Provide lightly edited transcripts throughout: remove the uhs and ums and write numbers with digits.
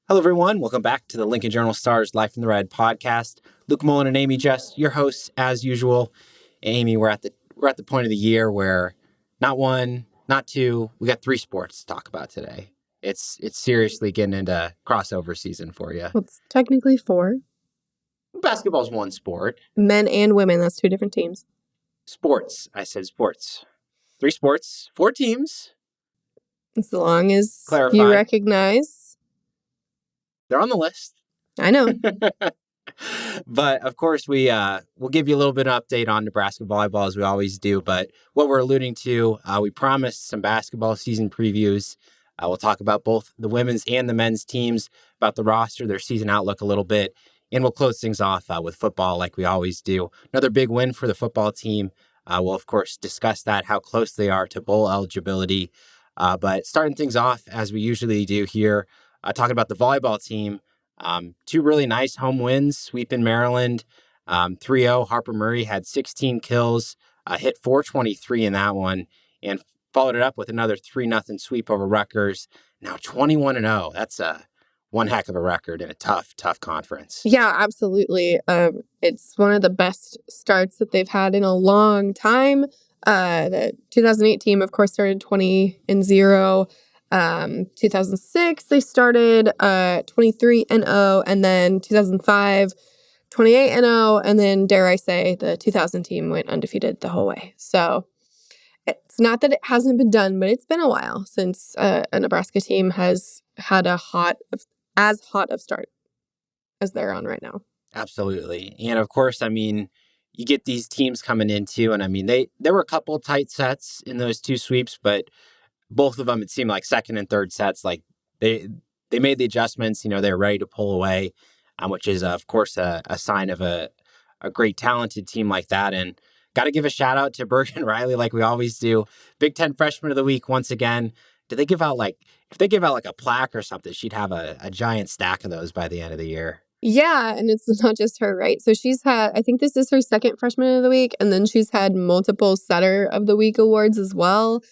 Hello, everyone. Welcome back to the Lincoln Journal-Stars Life in the Red podcast. Luke Mullen and Amy Just, your hosts as usual. Amy, we're at the point of the year where not one, not two, we got three sports to talk about today. It's seriously getting into crossover season for you. Well, it's technically four. Basketball's one sport. Men and women, that's two different teams. Sports. I said sports. Three sports, four teams. As long as Clarify. you recognize. They're on the list. I know. But of course, we'll give you a little bit of update on Nebraska volleyball as we always do. But what we're alluding to, we promised some basketball season previews. We'll talk about both the women's and the men's teams, about the roster, their season outlook a little bit. And we'll close things off with football like we always do. Another big win for the football team. We'll, of course, discuss that, how close they are to bowl eligibility. But starting things off, as we usually do here, talking about the volleyball team, two really nice home wins, sweep in Maryland, 3-0. Harper Murray had 16 kills, hit 423 in that one, and followed it up with another 3-0 sweep over Rutgers. Now 21-0. That's one heck of a record in a tough conference. Yeah, absolutely. It's one of the best starts that they've had in a long time. The 2008 team, of course, started 20-0. 2006, they started 23-0, and then 2005, 28-0, and then, dare I say, the 2000 team went undefeated the whole way. So it's not that it hasn't been done, but it's been a while since a Nebraska team has had as hot of start as they're on right now. Absolutely. And of course, I mean, you get these teams coming into, and I mean, there were a couple tight sets in those two sweeps, but both of them, it seemed like second and third sets, like they made the adjustments, they were ready to pull away, which is, of course, a sign of a great, talented team like that. And got to give a shout out to Bergen Riley, like we always do. Big Ten Freshman of the Week once again. If they give out like a plaque or something, she'd have a giant stack of those by the end of the year. Yeah, and it's not just her, right? So she's had, I think this is her second Freshman of the Week, and then she's had multiple Setter of the Week awards as well.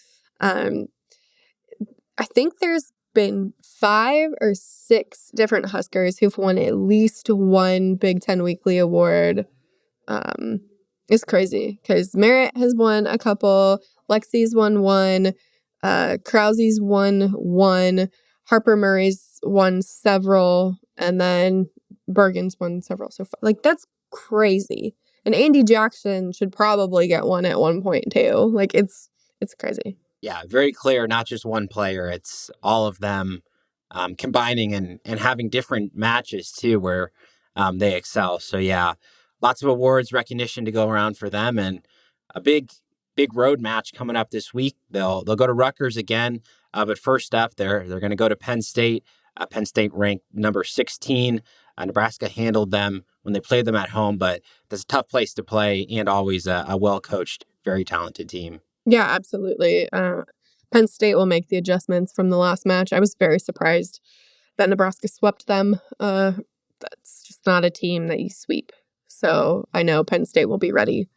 I think there's been 5 or 6 different Huskers who've won at least one Big Ten Weekly award. It's crazy because Merritt has won a couple, Lexi's won one, Krause's won one, Harper Murray's won several, and then Bergen's won several so far. Like, that's crazy. And Andy Jackson should probably get one at one point too. Like, it's crazy. Yeah, very clear, not just one player. It's all of them combining and having different matches, too, where they excel. So, yeah, lots of awards, recognition to go around for them. And a big road match coming up this week. They'll go to Rutgers again. But first up, they're going to go to Penn State. Penn State ranked number 16. Nebraska handled them when they played them at home. But that's a tough place to play and always a well-coached, very talented team. Yeah, absolutely. Penn State will make the adjustments from the last match. I was very surprised that Nebraska swept them. That's just not a team that you sweep. So I know Penn State will be ready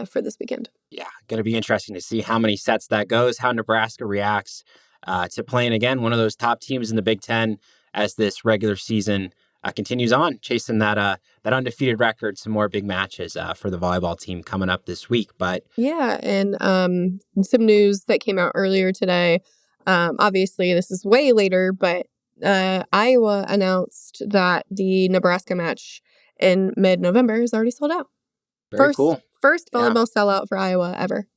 for this weekend. Yeah, going to be interesting to see how many sets that goes, how Nebraska reacts to playing, again, one of those top teams in the Big Ten as this regular season continues on, chasing that undefeated record, some more big matches for the volleyball team coming up this week. But yeah, and some news that came out earlier today. Obviously, this is way later, but Iowa announced that the Nebraska match in mid-November is already sold out. Very cool. First volleyball sellout for Iowa ever.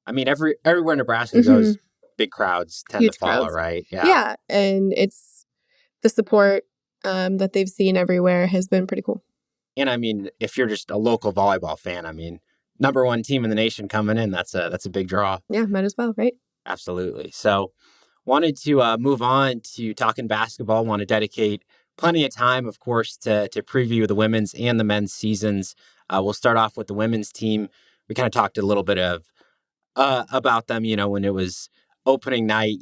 I mean, everywhere Nebraska goes, big crowds tend Huge to follow, crowds. right? Yeah, and it's the support that they've seen everywhere has been pretty cool. And I mean, if you're just a local volleyball fan, I mean, number one team in the nation coming in, that's a big draw. Yeah, might as well, right? Absolutely. So wanted to move on to talking basketball. Want to dedicate plenty of time, of course, to preview the women's and the men's seasons. We'll start off with the women's team. We kind of talked a little bit about them, when it was opening night,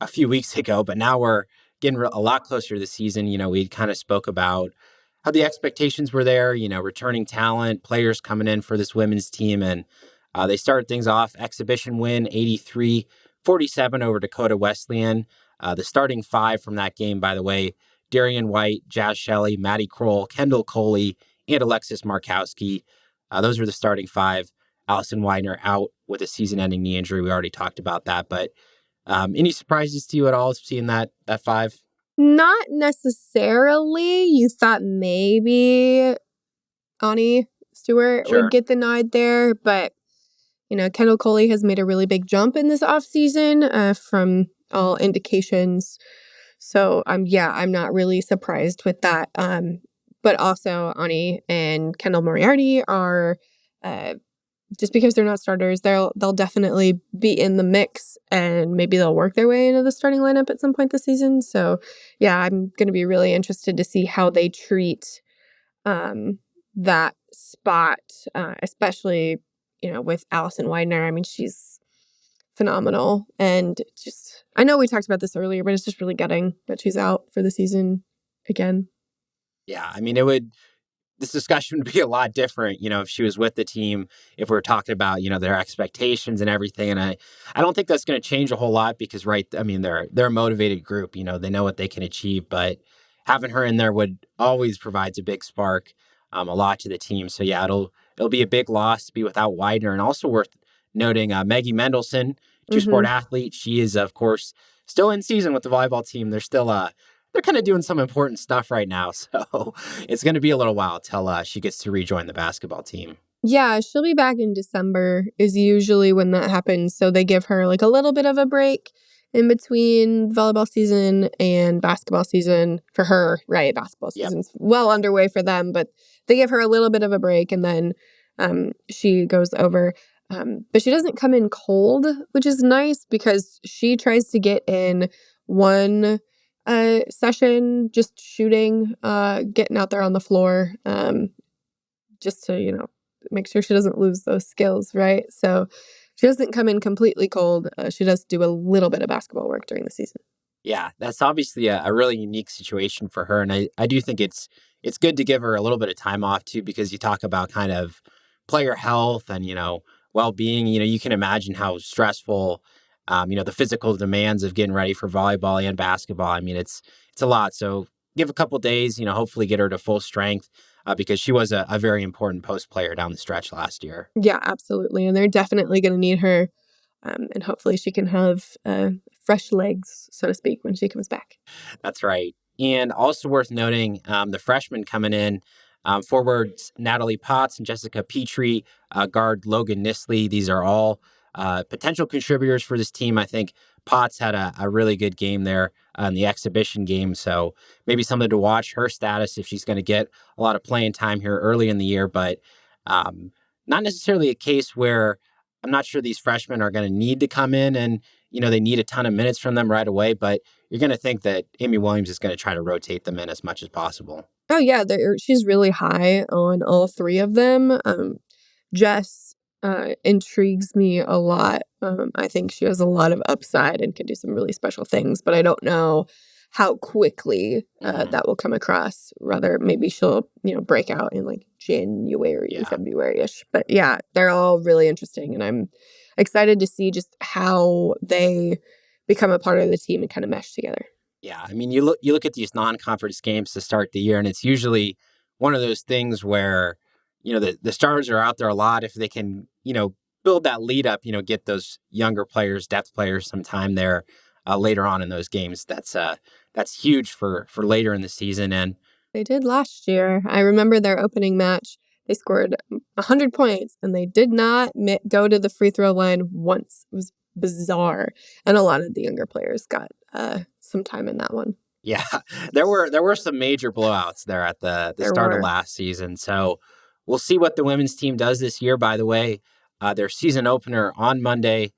a few weeks ago, but now we're getting a lot closer to the season. We kind of spoke about how the expectations were there, returning talent, players coming in for this women's team. And they started things off, exhibition win, 83-47 over Dakota Wesleyan. The starting 5 from that game, by the way, Darian White, Jazz Shelley, Maddie Kroll, Kendall Coley, and Alexis Markowski. Those were the starting five. Allison Weidner out with a season-ending knee injury. We already talked about that, but any surprises to you at all seeing that five? Not necessarily. You thought maybe Ani Stewart would Sure. get the nod there, but Kendall Coley has made a really big jump in this offseason from all indications. So I'm not really surprised with that. But also Ani and Kendall Moriarty are just because they're not starters, they'll definitely be in the mix, and maybe they'll work their way into the starting lineup at some point this season. So yeah, I'm going to be really interested to see how they treat that spot, especially with Allison Weidner. I mean, she's phenomenal, and just I know we talked about this earlier, but it's just really gutting that she's out for the season again. Yeah, I mean, this discussion would be a lot different, if she was with the team, if we were talking about, their expectations and everything. And I don't think that's going to change a whole lot because, right, I mean, they're a motivated group, they know what they can achieve, but having her in there would always provides a big spark, a lot to the team. So yeah, it'll be a big loss to be without Widener. And also worth noting, Maggie Mendelson, two-sport athlete. She is, of course, still in season with the volleyball team. They're kind of doing some important stuff right now. So it's going to be a little while till she gets to rejoin the basketball team. Yeah, she'll be back in December is usually when that happens. So they give her like a little bit of a break in between volleyball season and basketball season for her, right? Basketball season's well underway for them, but they give her a little bit of a break and then she goes over. But she doesn't come in cold, which is nice because she tries to get in one session, just shooting, getting out there on the floor, just to, make sure she doesn't lose those skills, right? So she doesn't come in completely cold. She does do a little bit of basketball work during the season. Yeah, that's obviously a really unique situation for her. And I do think it's good to give her a little bit of time off too, because you talk about kind of player health and, well-being. You can imagine how stressful, the physical demands of getting ready for volleyball and basketball. I mean, it's a lot. So give a couple days, hopefully get her to full strength because she was a very important post player down the stretch last year. Yeah, absolutely. And they're definitely going to need her. And hopefully she can have fresh legs, so to speak, when she comes back. That's right. And also worth noting, the freshmen coming in, forwards Natalie Potts and Jessica Petrie, guard Logan Nisley. These are all potential contributors for this team. I think Potts had a really good game there in the exhibition game. So maybe something to watch her status if she's going to get a lot of playing time here early in the year, but not necessarily a case where I'm not sure these freshmen are going to need to come in and, they need a ton of minutes from them right away, but you're going to think that Amy Williams is going to try to rotate them in as much as possible. Oh, yeah. She's really high on all three of them. Jess intrigues me a lot. I think she has a lot of upside and can do some really special things, but I don't know how quickly that will come across. Rather, maybe she'll, break out in like January, February-ish. But yeah, they're all really interesting, and I'm excited to see just how they become a part of the team and kind of mesh together. Yeah, I mean, you look at these non-conference games to start the year, and it's usually one of those things where, the stars are out there a lot. If they can, build that lead up, get those younger players, depth players, some time there later on in those games. That's huge for later in the season. And they did last year. I remember their opening match. They scored 100 points, and they did not go to the free throw line once. It was bizarre. And a lot of the younger players got some time in that one. Yeah, there were some major blowouts there at the start of last season. So we'll see what the women's team does this year. By the way, their season opener on Monday,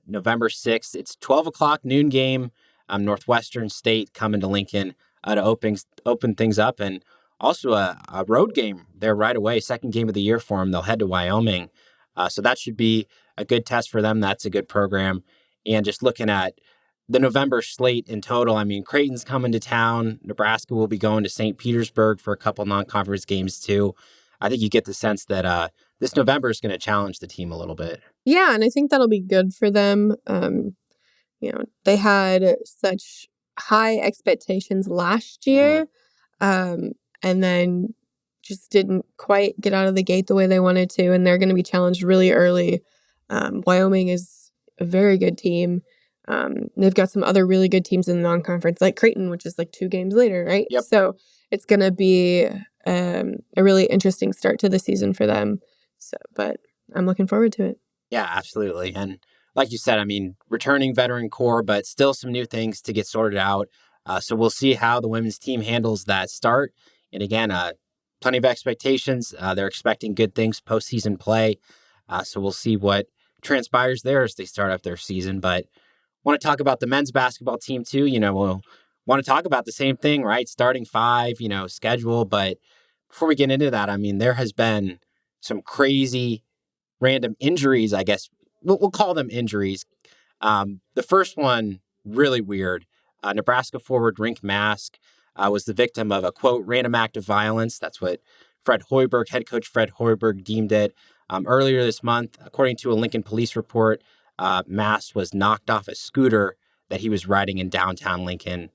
November 6th. It's 12 o'clock noon game. Northwestern State coming to Lincoln to open things up, and also a road game there right away. Second game of the year for them. They'll head to Wyoming. So that should be a good test for them. That's a good program. And just looking at the November slate in total, I mean, Creighton's coming to town. Nebraska will be going to St. Petersburg for a couple non-conference games too. I think you get the sense that this November is going to challenge the team a little bit. Yeah, and I think that'll be good for them. They had such high expectations last year, and then just didn't quite get out of the gate the way they wanted to, and they're going to be challenged really early. Wyoming is a very good team. They've got some other really good teams in the non-conference, like Creighton, which is like 2 games later, right? Yep. So it's going to be a really interesting start to the season for them. So, but I'm looking forward to it. Yeah, absolutely. And like you said, I mean, returning veteran core, but still some new things to get sorted out. So we'll see how the women's team handles that start. And again, plenty of expectations. They're expecting good things postseason play. So we'll see what transpires there as they start up their season. But want to talk about the men's basketball team too. We'll want to talk about the same thing, right? Starting five, schedule. But before we get into that, I mean, there has been some crazy random injuries, I guess. We'll call them injuries. The first one, really weird. Nebraska forward Rink Mask was the victim of a, quote, random act of violence. That's what head coach Fred Hoiberg deemed it. Earlier this month, according to a Lincoln police report, Mask was knocked off a scooter that he was riding in downtown Lincoln.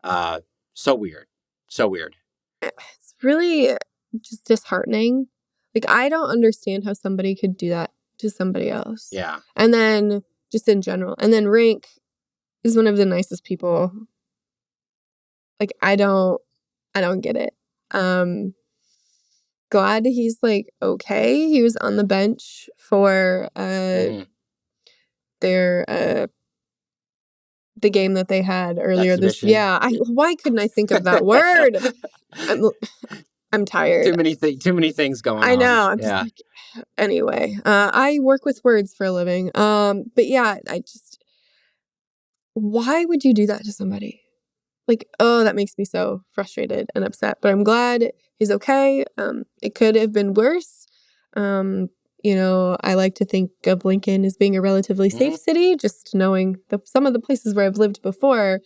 So weird. So weird. It's really just disheartening. Like, I don't understand how somebody could do that to somebody else. Yeah. And then just in general. And then Rink is one of the nicest people. Like, I don't get it. Glad he's like okay. He was on the bench for their the game that they had earlier Exhibition. Why couldn't I think of that word? I'm tired. Too many things going on. I know. I'm just like, anyway. I work with words for a living. But yeah, why would you do that to somebody? Like, oh, that makes me so frustrated and upset. But I'm glad he's okay. It could have been worse. I like to think of Lincoln as being a relatively safe city, just knowing some of the places where I've lived before.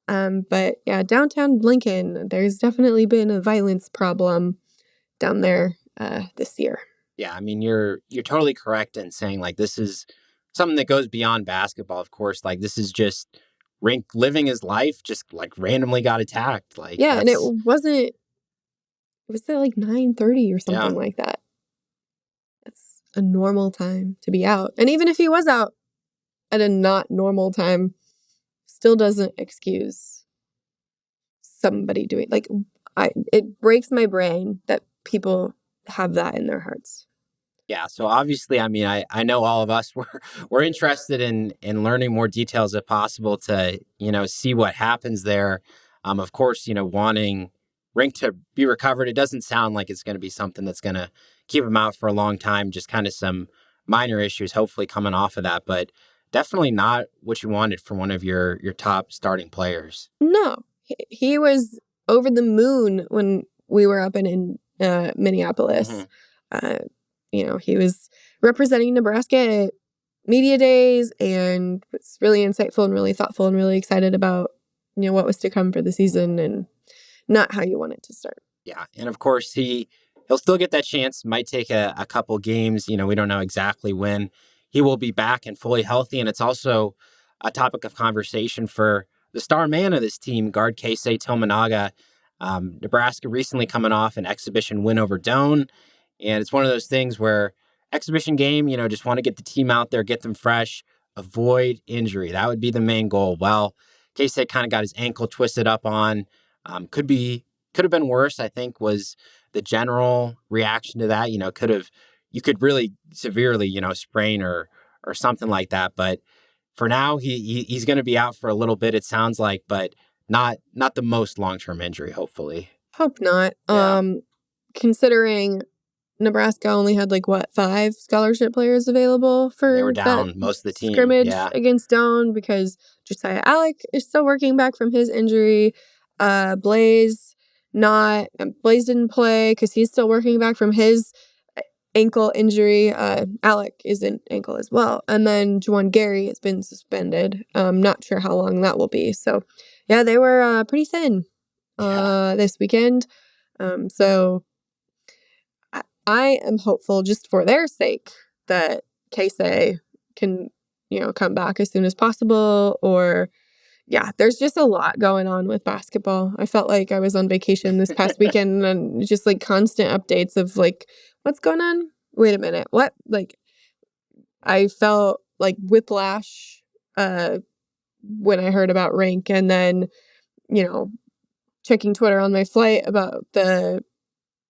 But yeah, downtown Lincoln, there's definitely been a violence problem down there this year. Yeah, I mean, you're totally correct in saying, like, this is something that goes beyond basketball, of course. Like, this is just Rink living his life, just, like, randomly got attacked. Like, yeah, and it was at like 9:30 or something like that. That's a normal time to be out. And even if he was out at a not normal time, still doesn't excuse somebody doing, like, it breaks my brain that people have that in their hearts. Yeah, so obviously, I mean, I know all of us we're interested in learning more details if possible to, see what happens there. Of course, wanting Rink to be recovered. It doesn't sound like it's going to be something that's going to keep him out for a long time, just kind of some minor issues hopefully coming off of that, but definitely not what you wanted from one of your top starting players. No, he was over the moon when we were up in Minneapolis. He was representing Nebraska at media days and was really insightful and really thoughtful and really excited about, what was to come for the season and not how you want it to start. Yeah. And of course, he'll still get that chance. Might take a couple games. We don't know exactly when he will be back and fully healthy. And it's also a topic of conversation for the star man of this team, guard Keisei Tominaga. Nebraska recently coming off an exhibition win over Doane. And it's one of those things where exhibition game, just want to get the team out there, get them fresh, avoid injury. That would be the main goal. Well, Keisei kind of got his ankle twisted up on. Could have been worse, I think, was the general reaction to that. You could really severely, sprain or something like that. But for now, he's going to be out for a little bit, it sounds like, but not the most long-term injury, hopefully. Hope not. Yeah. Considering Nebraska only had 5 scholarship players available for they were down that most of the team. Scrimmage against Doane because Josiah Alec is still working back from his injury. Blaze didn't play because he's still working back from his ankle injury. Alec is an ankle as well. And then Juwan Gary has been suspended. Not sure how long that will be. So yeah, they were pretty thin this weekend. So I am hopeful just for their sake that Keisei can, come back as soon as possible or, Yeah, there's just a lot going on with basketball. I felt like I was on vacation this past weekend and just like constant updates of like, what's going on? Wait a minute. What? Like, I felt like whiplash when I heard about rank, and then, you know, checking Twitter on my flight about the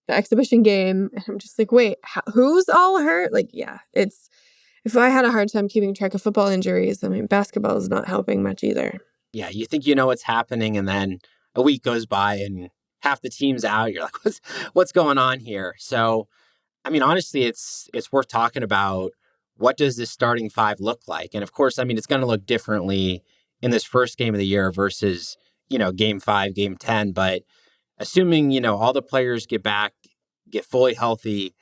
exhibition game. And I'm just like, wait, who's all hurt? Like, yeah, if I had a hard time keeping track of football injuries, I mean, basketball is not helping much either. Yeah, you think you know what's happening, and then a week goes by and half the team's out. You're like, what's going on here? So, I mean, honestly, it's worth talking about what does this starting five look like? And of course, I mean, it's going to look differently in this first game of the year versus, game 5, game 10. But assuming, all the players get back, get fully healthy,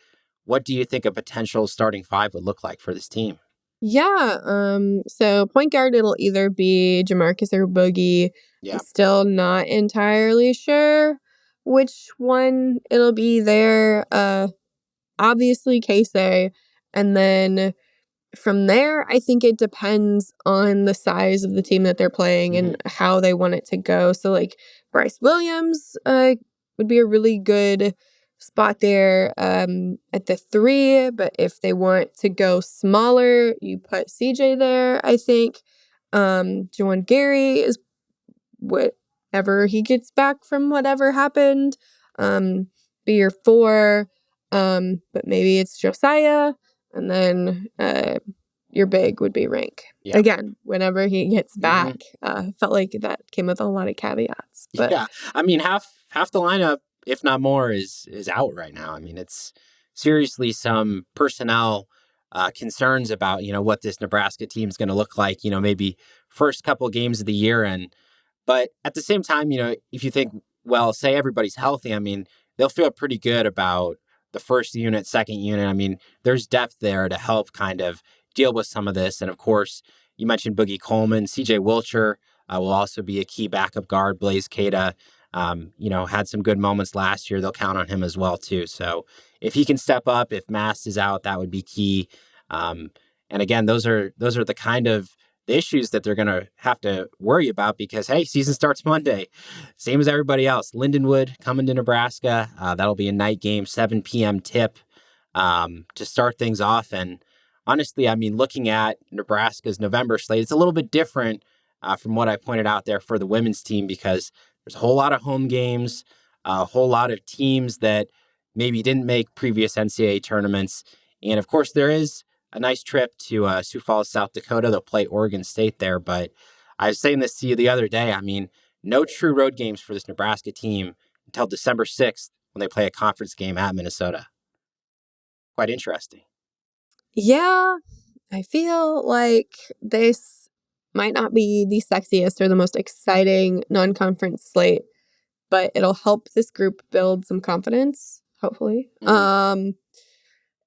what do you think a potential starting five would look like for this team? Yeah. So point guard, it'll either be Jamarcus or Boogie. Yeah. I'm still not entirely sure which one it'll be there. Obviously Casey. And then from there, I think it depends on the size of the team that they're playing and how they want it to go. So like Bryce Williams would be a really good spot there at the 3. But if they want to go smaller, you put CJ there, I think. Juwan Gary is whatever he gets back from whatever happened. Be your 4. But maybe it's Josiah. And then your big would be Rank. Yeah. Again, whenever he gets back. Felt like that came with a lot of caveats. But yeah. I mean, half the lineup, if not more, is out right now. I mean, it's seriously some personnel concerns about, what this Nebraska team is going to look like, maybe first couple games of the year. But at the same time, if you think, well, say everybody's healthy, I mean, they'll feel pretty good about the first unit, second unit. I mean, there's depth there to help kind of deal with some of this. And of course, you mentioned Boogie Coleman, CJ Wilcher will also be a key backup guard. Blaze Cada, had some good moments last year. They'll count on him as well too. So if he can step up, if Mast is out, that would be key. And again, those are the kind of the issues that they're going to have to worry about because, hey, season starts Monday. Same as everybody else. Lindenwood coming to Nebraska. That'll be a night game, 7 p.m. tip to start things off. And honestly, I mean, looking at Nebraska's November slate, it's a little bit different from what I pointed out there for the women's team because there's a whole lot of home games, a whole lot of teams that maybe didn't make previous NCAA tournaments. And of course, there is a nice trip to Sioux Falls, South Dakota. They'll play Oregon State there. But I was saying this to you the other day. I mean, no true road games for this Nebraska team until December 6th when they play a conference game at Minnesota. Quite interesting. Yeah, I feel like this might not be the sexiest or the most exciting non-conference slate, but it'll help this group build some confidence, hopefully.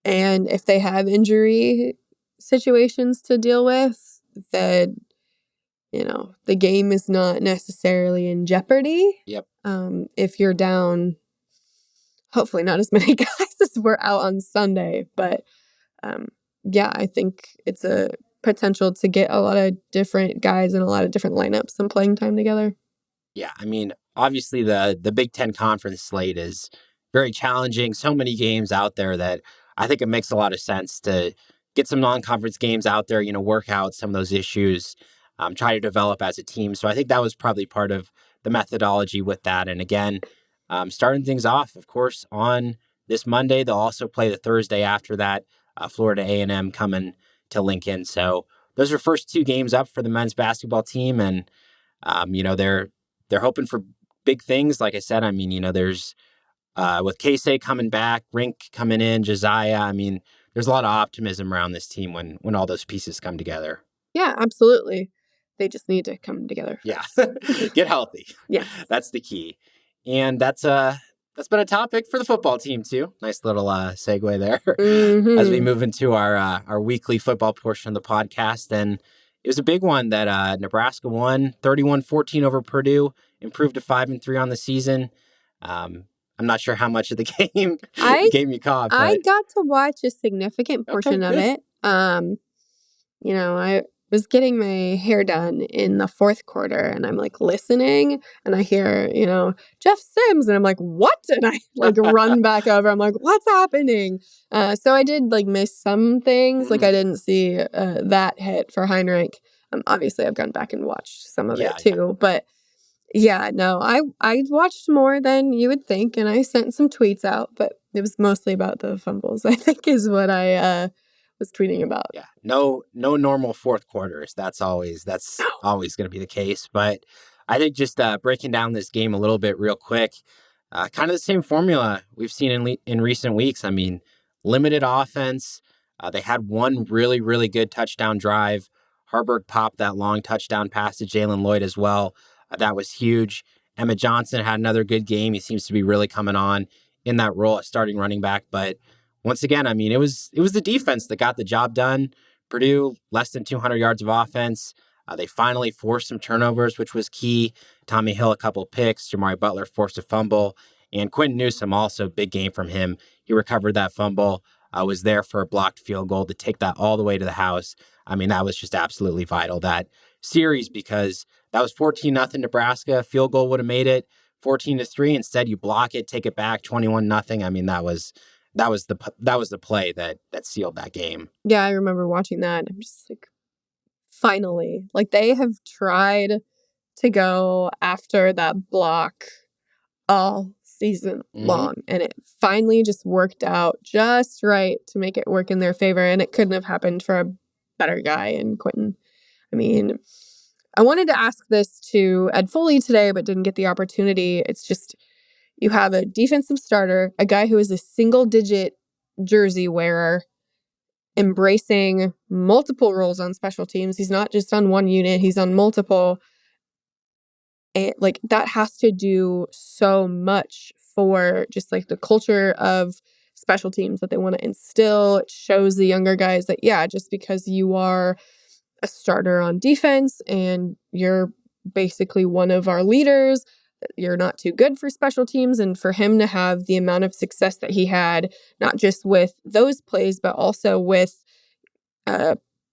And if they have injury situations to deal with, that, the game is not necessarily in jeopardy. Yep. If you're down, hopefully not as many guys as were out on Sunday, but yeah, I think it's a potential to get a lot of different guys in a lot of different lineups and playing time together. Yeah, I mean, obviously the Big Ten conference slate is very challenging. So many games out there that I think it makes a lot of sense to get some non-conference games out there, work out some of those issues, try to develop as a team. So I think that was probably part of the methodology with that. And again, starting things off, of course, on this Monday, they'll also play the Thursday after that, Florida A&M coming to Lincoln. So those are first 2 games up for the men's basketball team. And, they're hoping for big things. Like I said, I mean, there's with Casey coming back, Rink coming in, Josiah. I mean, there's a lot of optimism around this team when all those pieces come together. Yeah, absolutely. They just need to come together. Yeah. Get healthy. Yeah. That's the key. And that's been a topic for the football team too. Nice little segue there as we move into our weekly football portion of the podcast. And it was a big one that Nebraska won 31-14 over Purdue, improved to 5-3 on the season. I'm not sure how much of the game you caught. But I got to watch a significant portion of it. was getting my hair done in the fourth quarter, and I'm like listening, and I hear, Jeff Sims, and I'm like, what? And I like run back over. I'm like, what's happening? So I did like miss some things. Like I didn't see that hit for Heinrich. Obviously, I've gone back and watched some of it too, but yeah, no, I watched more than you would think, and I sent some tweets out, but it was mostly about the fumbles, I think, is what I was tweeting about. Yeah, no normal fourth quarters. That's always going to be the case. But I think just breaking down this game a little bit real quick, kind of the same formula we've seen in recent weeks. I mean, limited offense. They had one really, really good touchdown drive. Harburg popped that long touchdown pass to Jalen Lloyd as well. That was huge. Emmett Johnson had another good game. He seems to be really coming on in that role as starting running back. But once again, I mean, it was the defense that got the job done. Purdue, less than 200 yards of offense. They finally forced some turnovers, which was key. Tommy Hill, a couple picks. Jamari Butler forced a fumble. And Quentin Newsome, also big game from him. He recovered that fumble, was there for a blocked field goal to take that all the way to the house. I mean, that was just absolutely vital, that series, because that was 14-0 Nebraska. Field goal would have made it 14-3. Instead, you block it, take it back 21-0. I mean, that was the play that sealed that game. Yeah, I remember watching that. I'm just like, finally, like they have tried to go after that block all season long, and it finally just worked out just right to make it work in their favor. And it couldn't have happened for a better guy in Quentin. I mean, I wanted to ask this to Ed Foley today, but didn't get the opportunity. It's just, you have a defensive starter, a guy who is a single-digit jersey wearer, embracing multiple roles on special teams. He's not just on one unit, he's on multiple. And like that has to do so much for just like the culture of special teams that they want to instill. It shows the younger guys that, yeah, just because you are a starter on defense and you're basically one of our leaders, you're not too good for special teams. And for him to have the amount of success that he had, not just with those plays, but also with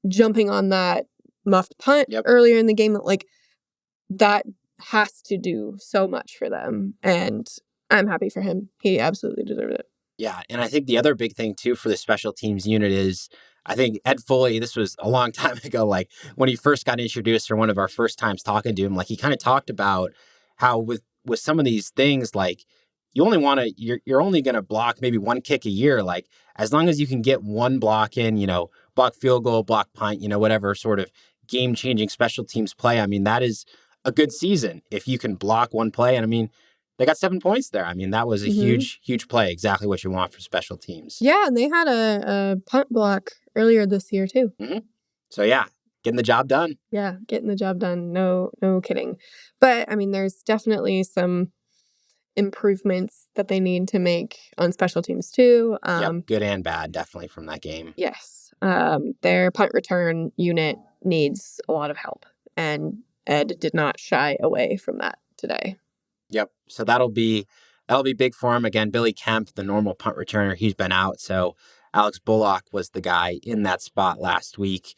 jumping on that muffed punt earlier in the game, like that has to do so much for them. And I'm happy for him. He absolutely deserved it. Yeah, and I think the other big thing, too, for the special teams unit is, I think Ed Foley, this was a long time ago, like when he first got introduced or one of our first times talking to him, like he kind of talked about how with some of these things, like you only want to, you're only going to block maybe one kick a year. Like as long as you can get one block in, block field goal, block punt, whatever sort of game-changing special teams play. I mean, that is a good season if you can block one play. And I mean, they got 7 points there. I mean, that was a huge, huge play. Exactly what you want for special teams. Yeah, and they had a punt block earlier this year, too. So, yeah, getting the job done. Yeah, getting the job done. No kidding. But, I mean, there's definitely some improvements that they need to make on special teams, too. Good and bad, definitely, from that game. Yes. Their punt return unit needs a lot of help. And Ed did not shy away from that today. Yep. So that'll be big for him. Again, Billy Kemp, the normal punt returner, he's been out. So Alex Bullock was the guy in that spot last week,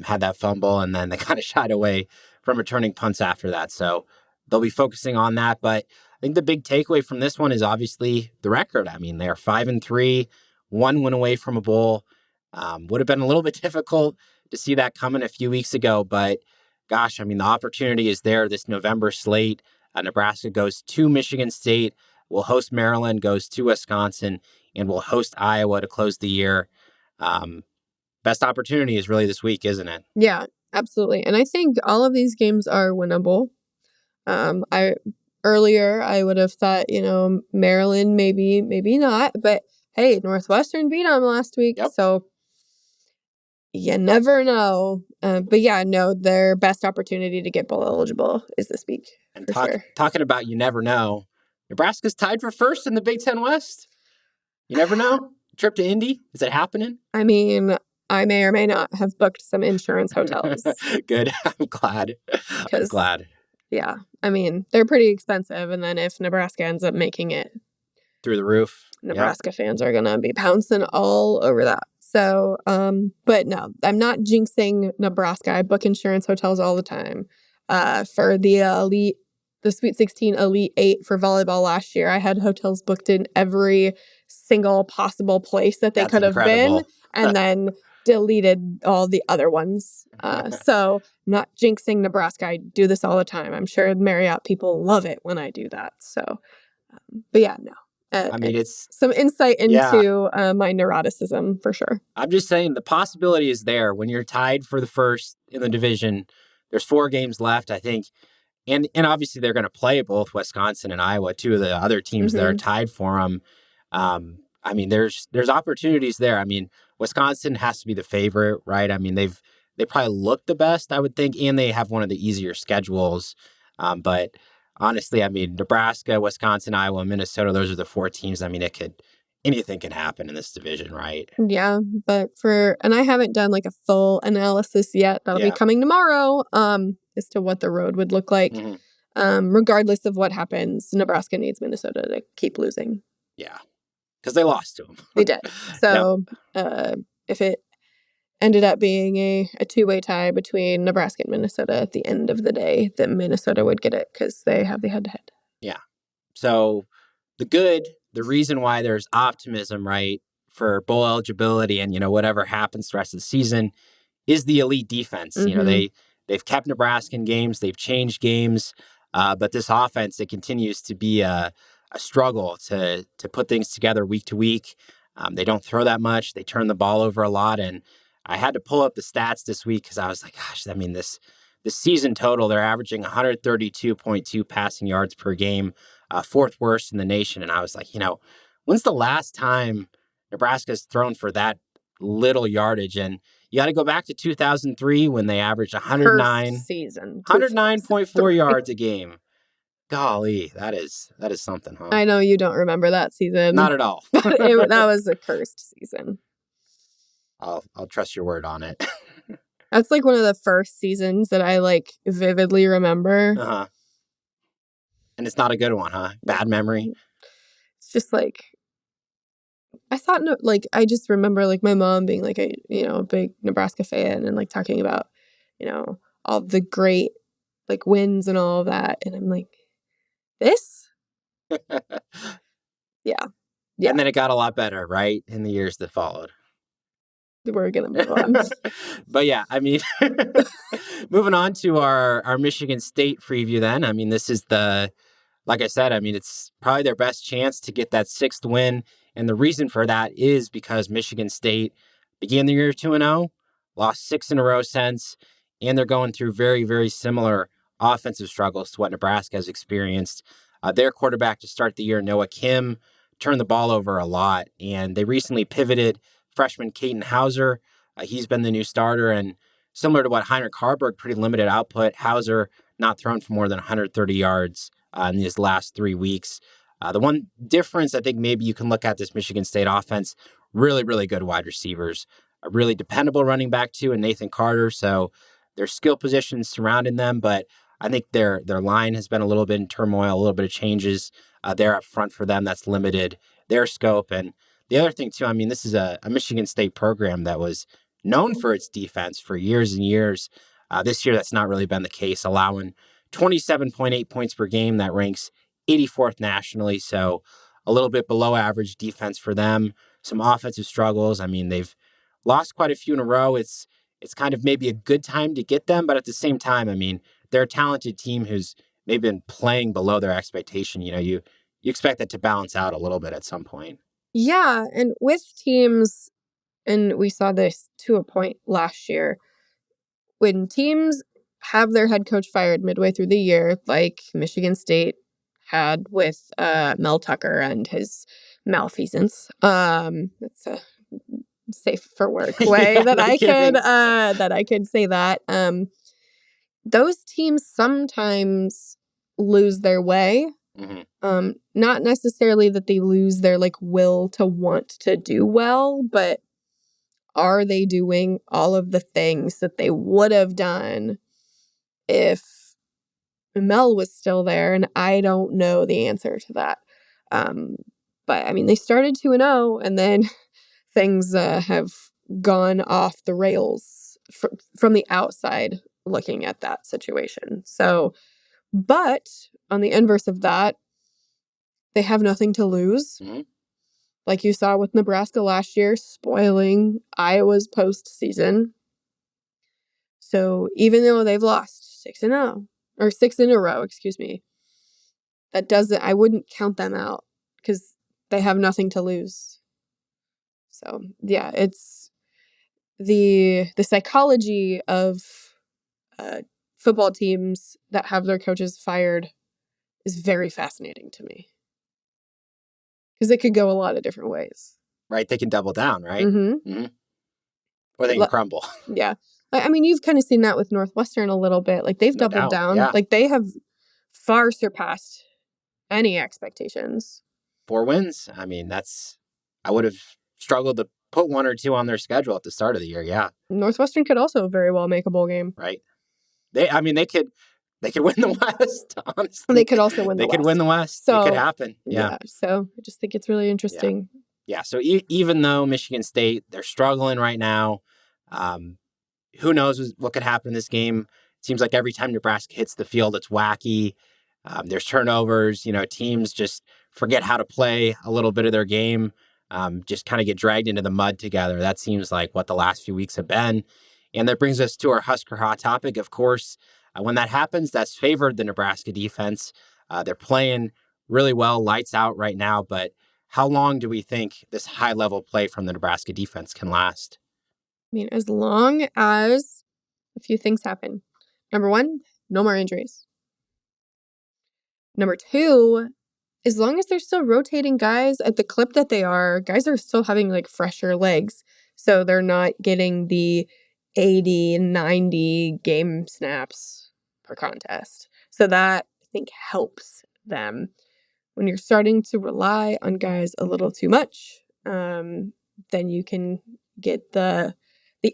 had that fumble, and then they kind of shied away from returning punts after that. So they'll be focusing on that. But I think the big takeaway from this one is obviously the record. I mean, they're 5-3, 1 win away from a bowl. Would have been a little bit difficult to see that coming a few weeks ago, but gosh, I mean, the opportunity is there this November slate. Nebraska goes to Michigan State, will host Maryland, goes to Wisconsin, and will host Iowa to close the year. Best opportunity is really this week, isn't it? Yeah, absolutely. And I think all of these games are winnable. Earlier I would have thought, Maryland, maybe not. But hey, Northwestern beat them last week. Yep. So you never know. But yeah, no, their best opportunity to get bowl eligible is this week. And talking about you never know, Nebraska's tied for first in the Big Ten West. You never know. Trip to Indy, is it happening? I mean, I may or may not have booked some insurance hotels. Good. I'm glad. Yeah. I mean, they're pretty expensive. And then if Nebraska ends up making it through the roof, Nebraska fans are going to be pouncing all over that. So, but no, I'm not jinxing Nebraska. I book insurance hotels all the time. For the Sweet 16 Elite 8 for volleyball last year, I had hotels booked in every single possible place that they That's could have been, incredible. and then deleted all the other ones. So I'm not jinxing Nebraska. I do this all the time. I'm sure Marriott people love it when I do that. So, but yeah, no. I mean, it's some insight yeah. into my neuroticism for sure. I'm just saying the possibility is there when you're tied for the first in the division. There's 4 games left, I think. And obviously they're going to play both Wisconsin and Iowa, 2 of the other teams that are tied for them. I mean, there's opportunities there. I mean, Wisconsin has to be the favorite, right? I mean, they probably look the best, I would think, and they have one of the easier schedules. But honestly, I mean, Nebraska, Wisconsin, Iowa, Minnesota, those are the 4 teams. I mean, anything can happen in this division, right? Yeah, but and I haven't done like a full analysis yet. That'll be coming tomorrow, as to what the road would look like. Regardless of what happens, Nebraska needs Minnesota to keep losing. Yeah, because they lost to them. They did. So if it ended up being a 2-way tie between Nebraska and Minnesota at the end of the day, then Minnesota would get it because they have the head-to-head. Yeah. So the reason why there's optimism, right, for bowl eligibility and, whatever happens the rest of the season is the elite defense. They've kept Nebraska in games, they've changed games, but this offense, it continues to be a struggle to put things together week to week. They don't throw that much. They turn the ball over a lot. And I had to pull up the stats this week because I was like, gosh, I mean, this season total, they're averaging 132.2 passing yards per game, 4th worst in the nation. And I was like, when's the last time Nebraska's thrown for that little yardage? And you got to go back to 2003 when they averaged 109.4 yards a game. Golly, that is something, huh? I know you don't remember that season. Not at all. That was a cursed season. I'll trust your word on it. That's like one of the first seasons that I like vividly remember. Uh-huh. And it's not a good one, huh? Bad memory. It's just like I thought, I just remember like my mom being like a big Nebraska fan and like talking about all the great like wins and all of that, and I'm like, this, yeah. And then it got a lot better, right, in the years that followed. We're gonna move on. But yeah, I mean, moving on to our Michigan State preview then. I mean, this is like I said, I mean, it's probably their best chance to get that 6th win. And the reason for that is because Michigan State began the year 2-0, lost 6 in a row since, and they're going through very, very similar offensive struggles to what Nebraska has experienced. Their quarterback to start the year, Noah Kim, turned the ball over a lot, and they recently pivoted freshman Caden Hauser. He's been the new starter, and similar to what Heinrich Harburg, pretty limited output. Hauser not thrown for more than 130 yards in these last 3 weeks. The one difference I think maybe you can look at this Michigan State offense, really, really good wide receivers, a really dependable running back too, and Nathan Carter. So there's skill positions surrounding them, but I think their line has been a little bit in turmoil, a little bit of changes there up front for them. That's limited their scope. And the other thing too, I mean, this is a Michigan State program that was known for its defense for years and years. This year, that's not really been the case, allowing 27.8 points per game. That ranks 84th nationally, so a little bit below average defense for them. Some offensive struggles. I mean, they've lost quite a few in a row. It's kind of maybe a good time to get them, but at the same time, I mean, they're a talented team who's maybe been playing below their expectation. You expect that to balance out a little bit at some point. Yeah, and with teams, and we saw this to a point last year, when teams have their head coach fired midway through the year, like Michigan State had with Mel Tucker and his malfeasance. That's a safe for work way that I could say that. Those teams sometimes lose their way. Mm-hmm. Not necessarily that they lose their like will to want to do well, but are they doing all of the things that they would have done if Mel was still there? And I don't know the answer to that. But I mean, they started 2-0, and then things have gone off the rails from the outside looking at that situation. So, but on the inverse of that, they have nothing to lose. Mm-hmm. Like you saw with Nebraska last year, spoiling Iowa's postseason. So even though they've lost 6-0, or 6 in a row, excuse me, I wouldn't count them out because they have nothing to lose. So yeah, it's the psychology of football teams that have their coaches fired is very fascinating to me because it could go a lot of different ways. Right, they can double down, right? Mm-hmm. Mm-hmm. Or they can crumble. Yeah. I mean, you've kind of seen that with Northwestern a little bit. Like, they've No doubled doubt. down. Yeah. Like, they have far surpassed any expectations. 4 wins. I mean, I would have struggled to put 1 or 2 on their schedule at the start of the year. Yeah. Northwestern could also very well make a bowl game. Right. They could win the West, honestly. And they could also win the West. They could win the West. So, it could happen. Yeah. So I just think it's really interesting. Yeah. So even though Michigan State, they're struggling right now, who knows what could happen in this game? It seems like every time Nebraska hits the field, it's wacky. There's turnovers. Teams just forget how to play a little bit of their game, just kind of get dragged into the mud together. That seems like what the last few weeks have been. And that brings us to our Husker Hot topic. Of course, when that happens, that's favored the Nebraska defense. They're playing really well, lights out right now. But how long do we think this high-level play from the Nebraska defense can last? I mean, as long as a few things happen. Number 1, no more injuries. Number 2, as long as they're still rotating guys at the clip that they are, guys are still having like fresher legs. So they're not getting the 80, 90 game snaps per contest. So that, I think, helps them. When you're starting to rely on guys a little too much, then you can get the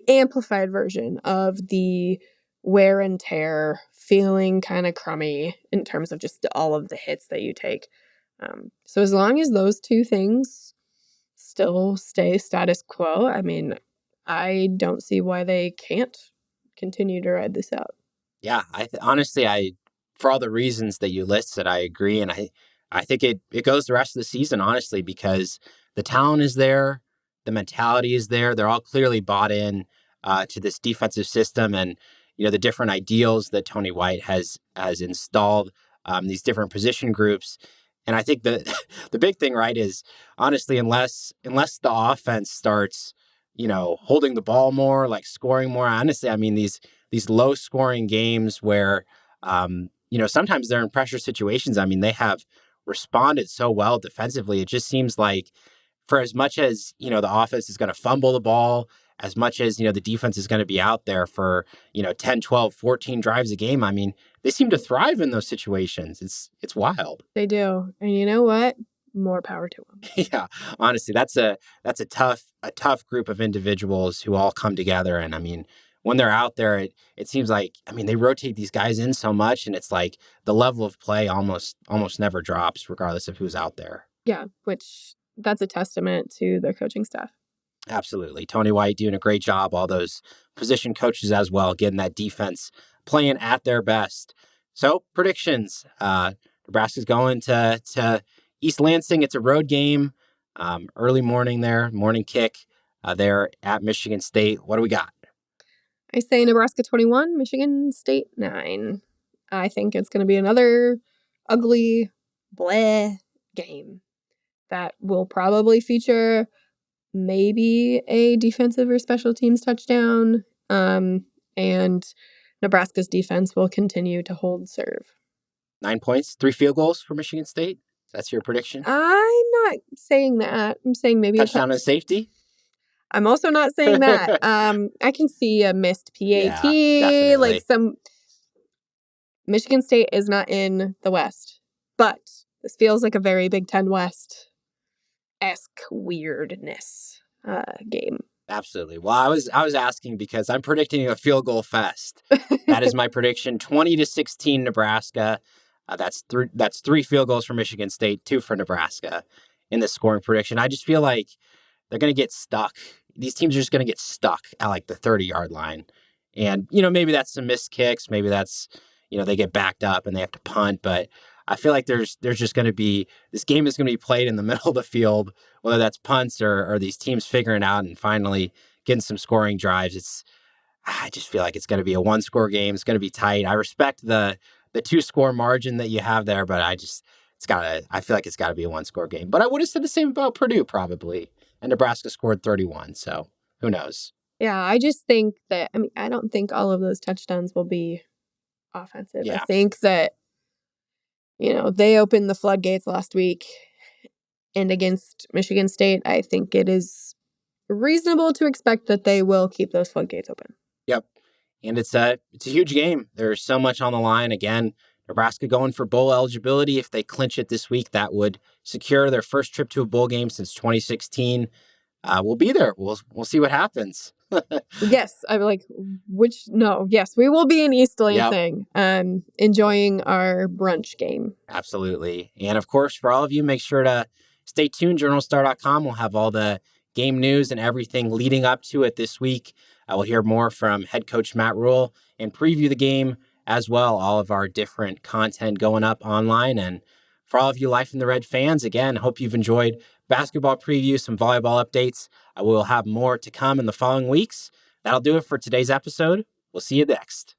amplified version of the wear and tear, feeling kind of crummy in terms of just all of the hits that you take. So as long as those two things still stay status quo, I mean, I don't see why they can't continue to ride this out. Yeah, honestly, for all the reasons that you listed, I agree, and I think it goes the rest of the season, honestly, because the talent is there, the mentality is there. They're all clearly bought in to this defensive system, and the different ideals that Tony White has installed, these different position groups. And I think the big thing, right, is honestly, unless the offense starts, holding the ball more, like scoring more. Honestly, I mean these low scoring games where, sometimes they're in pressure situations. I mean, they have responded so well defensively. It just seems like for as much as, the offense is going to fumble the ball, as much as, the defense is going to be out there for, 10, 12, 14 drives a game. I mean, they seem to thrive in those situations. It's wild. They do. And you know what? More power to them. Yeah, honestly, that's a tough group of individuals who all come together. And I mean, when they're out there, it seems like, I mean, they rotate these guys in so much, and it's like the level of play almost never drops regardless of who's out there. Yeah, which that's a testament to their coaching staff. Absolutely. Tony White doing a great job, all those position coaches as well, getting that defense playing at their best. So predictions, Nebraska's going to East Lansing. It's a road game, early morning there, morning kick there at Michigan State. What do we got? I say Nebraska 21, Michigan State 9. I think it's going to be another ugly, bleh game that will probably feature maybe a defensive or special teams touchdown. And Nebraska's defense will continue to hold serve. 9 points, 3 field goals for Michigan State. That's your prediction? I'm not saying that. I'm saying maybe touchdown and safety. I'm also not saying that. I can see a missed PAT, yeah, like some. Michigan State is not in the West, but this feels like a very Big Ten West-esque weirdness game. Absolutely. Well, I was asking because I'm predicting a field goal fest. That is my prediction. 20-16 Nebraska. That's 3 field goals for Michigan State, 2 for Nebraska in the scoring prediction. I just feel like they're going to get stuck these teams are just going to get stuck at like the 30-yard line. And, you know, maybe that's some missed kicks. Maybe that's, you know, they get backed up and they have to punt. But I feel like there's just going to be, this game is going to be played in the middle of the field, whether that's punts or these teams figuring out and finally getting some scoring drives. I just feel like it's going to be a one-score game. It's going to be tight. I respect the two-score margin that you have there, but I feel like it's got to be a one-score game. But I would have said the same about Purdue probably. And Nebraska scored 31, so who knows? Yeah, I just think that, I mean, I don't think all of those touchdowns will be offensive. Yeah. I think that, you know, they opened the floodgates last week, and against Michigan State, I think it is reasonable to expect that they will keep those floodgates open. Yep. And it's a huge game. There's so much on the line. Again, Nebraska going for bowl eligibility. If they clinch it this week, that would secure their first trip to a bowl game since 2016. We'll be there. We'll see what happens. Yes, I'm like, yes, we will be in East Lansing, enjoying our brunch game. Absolutely. And of course, for all of you, make sure to stay tuned. JournalStar.com will have all the game news and everything leading up to it this week. We'll hear more from head coach Matt Rule and preview the game as well. All of our different content going up online. And for all of you Life in the Red fans, again, hope you've enjoyed basketball preview, some volleyball updates. We'll have more to come in the following weeks. That'll do it for today's episode. We'll see you next.